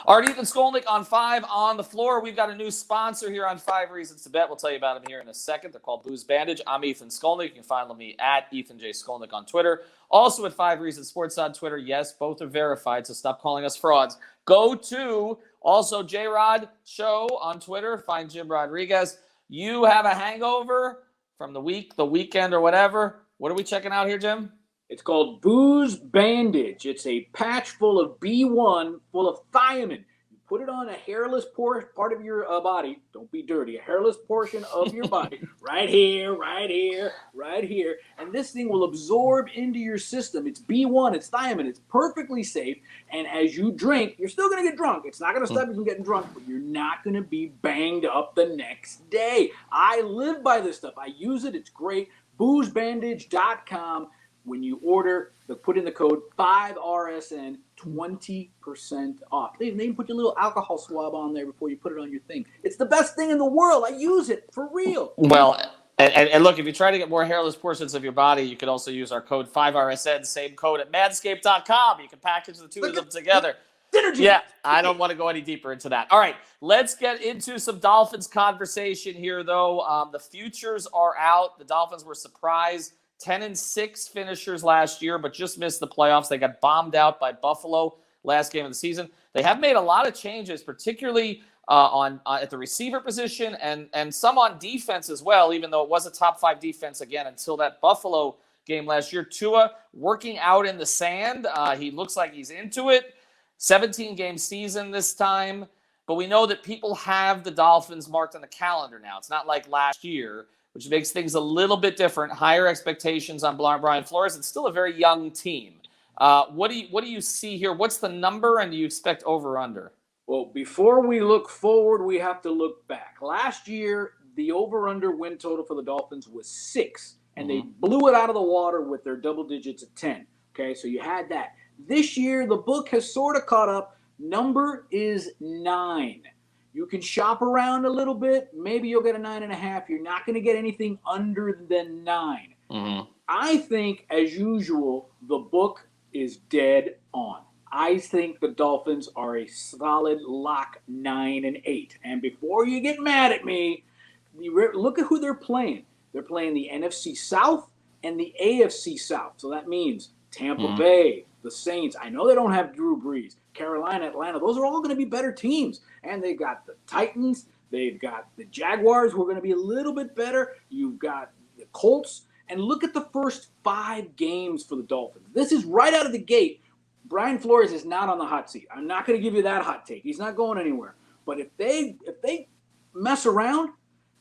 All right, Ethan Skolnick on 5 on the floor. We've got a new sponsor here on 5 Reasons to Bet. We'll tell you about them here in a second. They're called Booze Bandage. I'm Ethan Skolnick. You can follow me at Ethan J. Skolnick on Twitter. Also at 5 Reasons Sports on Twitter. Yes, both are verified, so stop calling us frauds. Go to also J-Rod Show on Twitter. Find Jim Rodriguez. You have a hangover from the week, the weekend, or whatever. What are we checking out here, Jim? It's called Booze Bandage. It's a patch full of B1, full of thiamine. You put it on a hairless part of your body. Don't be dirty. A hairless portion of your body. Right here, right here, right here. And this thing will absorb into your system. It's B1. It's thiamine. It's perfectly safe. And as you drink, you're still going to get drunk. It's not going to stop you from getting drunk, but you're not going to be banged up the next day. I live by this stuff. I use it. It's great. BoozeBandage.com. When you order, put in the code 5RSN, 20% off. They even put your little alcohol swab on there before you put it on your thing. It's the best thing in the world. I use it for real. Well, and look, if you try to get more hairless portions of your body, you could also use our code 5RSN, same code at manscaped.com. You can package the two of them together. Synergy. Yeah, I don't want to go any deeper into that. All right, let's get into some Dolphins conversation here, though. The futures are out. The Dolphins were surprised. 10-6 finishers last year, but just missed the playoffs. They got bombed out by Buffalo last game of the season. They have made a lot of changes, particularly at the receiver position and some on defense as well, even though it was a top 5 defense again until that Buffalo game last year. Tua working out in the sand. He looks like he's into it. 17-game season this time. But we know that people have the Dolphins marked on the calendar now. It's not like last year, which makes things a little bit different. Higher expectations on Brian Flores. It's still a very young team. What do you see here? What's the number, and do you expect over or under? Well, before we look forward, we have to look back. Last year, the over-under win total for the Dolphins was 6, and they blew it out of the water with their double digits at 10. Okay, so you had that. This year, the book has sort of caught up. Number is 9. You can shop around a little bit. Maybe you'll get a 9.5. You're not going to get anything under than 9. Mm-hmm. I think, as usual, the book is dead on. I think the Dolphins are a solid lock 9-8. And before you get mad at me, look at who they're playing. They're playing the NFC South and the AFC South. So that means Tampa Bay, the Saints. I know they don't have Drew Brees. Carolina, Atlanta, those are all going to be better teams. And they've got the Titans. They've got the Jaguars, who are going to be a little bit better. You've got the Colts. And look at the first 5 games for the Dolphins. This is right out of the gate. Brian Flores is not on the hot seat. I'm not going to give you that hot take. He's not going anywhere. But if they mess around,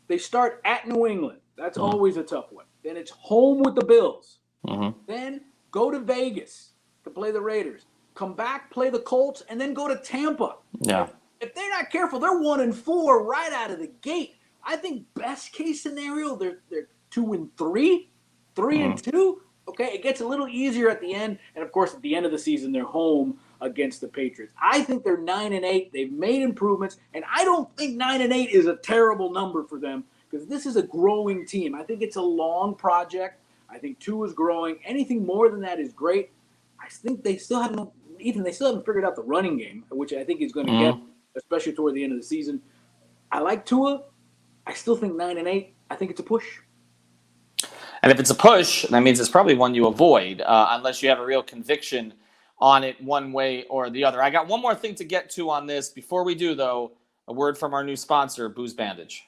they start at New England. That's always a tough one. Then it's home with the Bills. Then go to Vegas to play the Raiders. Come back, play the Colts, and then go to Tampa. Yeah. If they're not careful, they're 1-4 right out of the gate. I think best case scenario, they're 2-3, 3-2. Okay, it gets a little easier at the end, and of course, at the end of the season, they're home against the Patriots. I think they're 9-8. They've made improvements, and I don't think 9-8 is a terrible number for them because this is a growing team. I think it's a long project. I think Tua is growing. Anything more than that is great. I think they still haven't figured out the running game, which I think is going to get, especially toward the end of the season. I like Tua. I still think 9-8. I think it's a push. And if it's a push, that means it's probably one you avoid, unless you have a real conviction on it one way or the other. I got one more thing to get to on this. Before we do, though, a word from our new sponsor, Booze Bandage.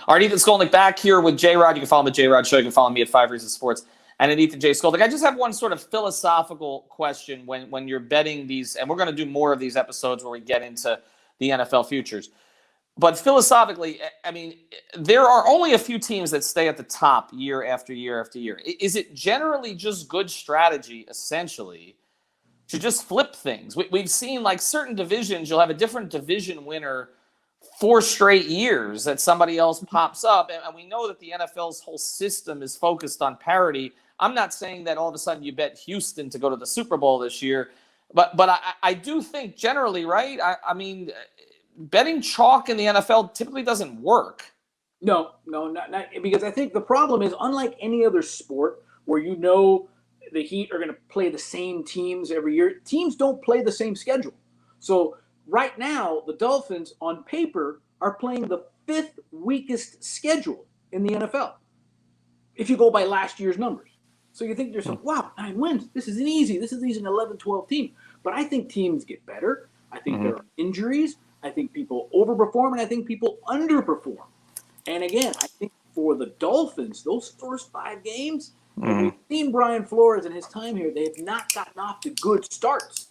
All right, Ethan Skolnick back here with J-Rod. You can follow him at J-Rod Show. You can follow me at 5 Reasons Sports and at Ethan J. Skolnick. I just have one sort of philosophical question when you're betting these, and we're going to do more of these episodes where we get into the NFL futures. But philosophically, I mean, there are only a few teams that stay at the top year after year after year. Is it generally just good strategy, essentially, to just flip things? We've seen, like, certain divisions, you'll have a different division winner 4 straight years that somebody else pops up. And we know that the NFL's whole system is focused on parity. I'm not saying that all of a sudden you bet Houston to go to the Super Bowl this year, but I do think generally, right? I mean, betting chalk in the NFL typically doesn't work. No, not because I think the problem is, unlike any other sport where you know the Heat are going to play the same teams every year, teams don't play the same schedule. So right now, the Dolphins on paper are playing the 5th weakest schedule in the NFL, if you go by last year's numbers. So you think to yourself, wow, 9 wins. This isn't easy. This is an 11-12 team. But I think teams get better. I think there are injuries. I think people overperform, and I think people underperform. And again, I think for the Dolphins, those first 5 games, and we've seen Brian Flores in his time here, they have not gotten off to good starts.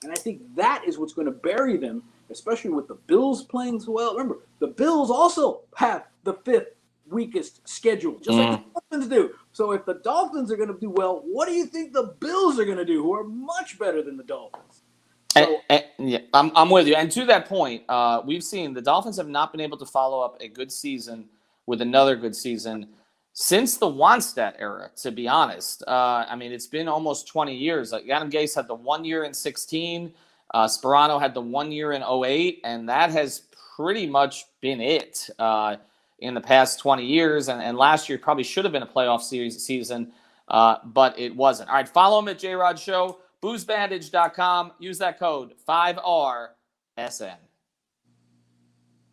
And I think that is what's going to bury them, especially with the Bills playing so well. Remember, the Bills also have the 5th weakest schedule, just like the Dolphins do. So if the Dolphins are going to do well, what do you think the Bills are going to do, who are much better than the Dolphins? So, yeah, I'm with you. And to that point, we've seen the Dolphins have not been able to follow up a good season with another good season since the Wannstedt era, to be honest. I mean, it's been almost 20 years. Like, Adam Gase had the 1 year in 16. Sperano had the 1 year in 08, and that has pretty much been it in the past 20 years. And last year probably should have been a playoff season, but it wasn't. All right, follow him at J-Rod Show, boozebandage.com. Use that code 5RSN.